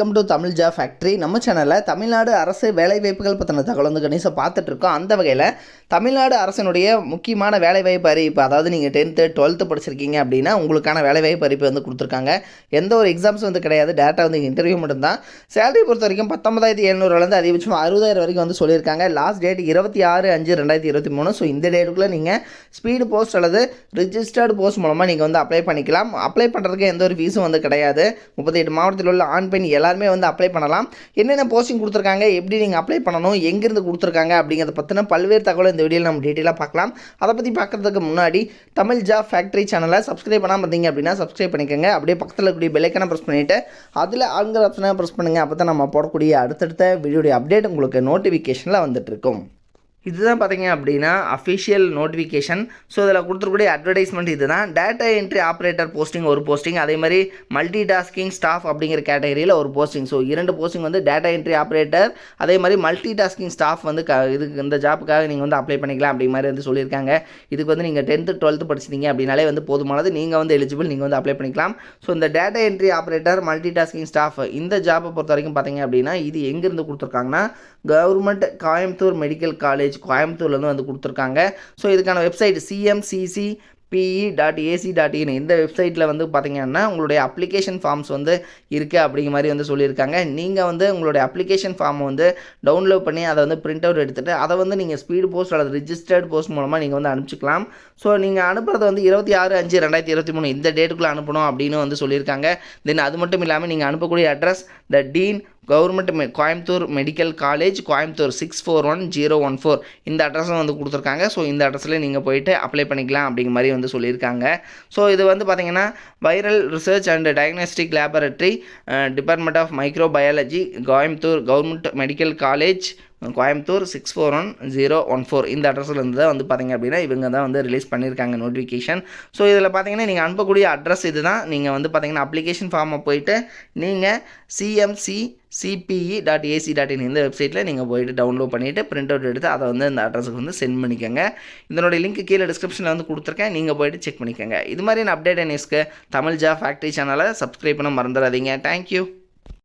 Welcome to Tamil job factory. நம்ம சேனலில் தமிழ்நாடு அரசு வேலைவாய்ப்புகள் பற்றின தகவல் வந்து கணிசம் பார்த்துட்ருக்கோம். அந்த வகையில் தமிழ்நாடு அரசினுடைய முக்கியமான வேலைவாய்ப்பு அறிவிப்பு, அதாவது நீங்கள் 10th 12th படிச்சிருக்கீங்க அப்படின்னா உங்களுக்கான வேலைவாய்ப்பு அறிவிப்பு வந்து கொடுத்துருக்காங்க. எந்த ஒரு எக்ஸாம்ஸ் வந்து கிடையாது, டேட்டா வந்து இன்டர்வியூ மட்டும்தான். சேலரி பொறுத்த வரைக்கும் 19,700 அதிகபட்சம் 60,000 வரைக்கும் வந்து சொல்லியிருக்காங்க. Last date 26/5/2023. ஸோ இந்த டேட்டுக்குள்ளே நீங்கள் ஸ்பீடு போஸ்ட் அல்லது ரிஜிஸ்டர்டு போஸ்ட் மூலமாக நீங்கள் வந்து அப்ளை பண்ணிக்கலாம். அப்ளை பண்ணுறதுக்கு எந்த ஒரு ஃபீஸும் வந்து கிடையாது. 38 மாவட்டத்தில் உள்ள ஆண் பெண் எல்லாருமே வந்து அப்ளை பண்ணலாம். என்னென்ன போஸ்டிங் கொடுத்துருக்காங்க, எப்படி நீங்கள் அப்ளை பண்ணணும், எங்கேருந்து கொடுத்துருக்காங்க அப்படிங்கிறத பற்றின பல்வேறு தகவல் இந்த வீடியோவில் நம்ம டீட்டெயிலாக பார்க்கலாம். அதை பற்றி பார்க்குறதுக்கு முன்னாடி தமிழ் ஜாப் ஃபேக்ட்ரி சேனலை சப்ஸ்கிரைப் பண்ணாமல் இருந்தீங்க அப்படின்னா சப்ஸ்கிரைப் பண்ணிக்கோங்க. அப்படியே பக்கத்தில் இருக்கக்கூடிய பெல் ஐக்கானை ப்ரெஸ் பண்ணிவிட்டு அதில் ஆங்கிற ஆப்ஷனை ப்ரெஸ் பண்ணுங்கள். அப்போ தான் நம்ம போடக்கூடிய அடுத்தடுத்த வீடியோடைய அப்டேட் உங்களுக்கு நோட்டிஃபிகேஷனில் வந்துட்டு இருக்கும். இதுதான் பார்த்தீங்க அப்படின்னா அஃபிஷியல் நோட்டிஃபிகேஷன். ஸோ இதில் கொடுத்துருக்கூடிய அட்வர்டைஸ்மெண்ட் இது தான். டேட்டா என்ட்ரி ஆப்ரேட்டர் போஸ்டிங் ஒரு போஸ்டிங், அதே மாதிரி மல்டி டாஸ்கிங் ஸ்டாஃப் அப்படிங்கிற கேட்டகரியில் ஒரு போஸ்டிங். ஸோ 2 போஸ்டிங் வந்து டேட்டா என்ட்ரி ஆப்ரேட்டர், அதே மாதிரி மல்டி டாஸ்கிங் ஸ்டாஃப் வந்து இதுக்கு இந்த ஜாப்புக்காக நீங்கள் வந்து அப்ளை பண்ணிக்கலாம் அப்படி மாதிரி வந்து சொல்லியிருக்காங்க. இதுக்கு வந்து நீங்கள் 10th 12th படிச்சிருந்தீங்க அப்படின்னாலே வந்து போதுமானது, நீங்கள் வந்து எலிஜிபிள், நீங்கள் வந்து அப்ளை பண்ணிக்கலாம். ஸோ இந்த data entry operator multi tasking staff இந்த ஜாப்பை பொறுத்த வரைக்கும் பார்த்தீங்க அப்படின்னா இது எங்கேருந்து கொடுத்துருக்காங்கன்னா கவர்மெண்ட் கோயம்புத்தூர் மெடிக்கல் காலேஜ் கோயம்புத்தூர்லேருந்து வந்து கொடுத்துருக்காங்க. ஸோ இதுக்கான வெப்சைட் cmcc.pe.ac.in இந்த வெப்சைட்டில் வந்து பார்த்திங்கன்னா உங்களுடைய அப்ளிகேஷன் ஃபார்ம்ஸ் வந்து இருக்குது அப்படிங்கிற மாதிரி வந்து சொல்லியிருக்காங்க. நீங்கள் வந்து உங்களுடைய அப்ளிகேஷன் ஃபார்மை வந்து டவுன்லோட் பண்ணி அதை வந்து பிரிண்ட் அவுட் எடுத்துகிட்டு அதை வந்து நீங்கள் ஸ்பீடு போஸ்ட் அல்லது ரிஜிஸ்டர்ட் போஸ்ட் மூலமாக நீங்கள் வந்து அனுப்பிச்சிக்கலாம். ஸோ நீங்கள் அனுப்புறது வந்து 26/5/2023 இந்த டேட்டுக்குள்ளே அனுப்பணும் அப்படின்னு வந்து சொல்லியிருக்காங்க. தென் அது மட்டும் இல்லாமல் நீங்கள் அனுப்பக்கூடிய address the dean government Coimbatore medical college Coimbatore 641014 இந்த அட்ரஸும் வந்து கொடுத்துருக்காங்க. ஸோ இந்த அட்ரஸில் நீங்கள் போயிட்டு அப்ளை பண்ணிக்கலாம் அப்படிங்கிற மாதிரி வந்து சொல்லியிருக்காங்க. ஸோ இது வந்து பார்த்திங்கன்னா viral research and diagnostic laboratory department of microbiology Coimbatore government medical college Coimbatore 641014 இந்த அட்ரஸில் இருந்து தான் வந்து பார்த்திங்க அப்படின்னா இவங்க தான் வந்து ரிலீஸ் பண்ணியிருக்காங்க நோட்டிஃபிகேஷன். ஸோ இதில் பார்த்தீங்கன்னா நீங்கள் அனுப்பக்கூடிய அட்ரஸ் இது தான். நீங்கள் வந்து பார்த்திங்கன்னா அப்ளிகேஷன் ஃபார்மை போயிட்டு நீங்கள் cmcpe.ac.in இந்த வெப்சைட்டில் நீங்கள் போயிட்டு டவுன்லோட் பண்ணிவிட்டு பிரிண்ட் அவுட் எடுத்து அதை வந்து இந்த அட்ரஸுக்கு வந்து சென்ட் பண்ணிக்கோங்க. இதனுடைய லிங்க் கீழே டிஸ்கிரிப்ஷனில் வந்து கொடுத்துருக்கேன், நீங்கள் போயிட்டு செக் பண்ணிக்கோங்க. இது மாதிரியான அப்டேட் நியூஸ்க்கு தமிழ் ஜாப் ஃபேக்ட்ரி சேனலை சப்ஸ்கிரைப் பண்ண மறந்துடாதீங்க. தேங்க்யூ.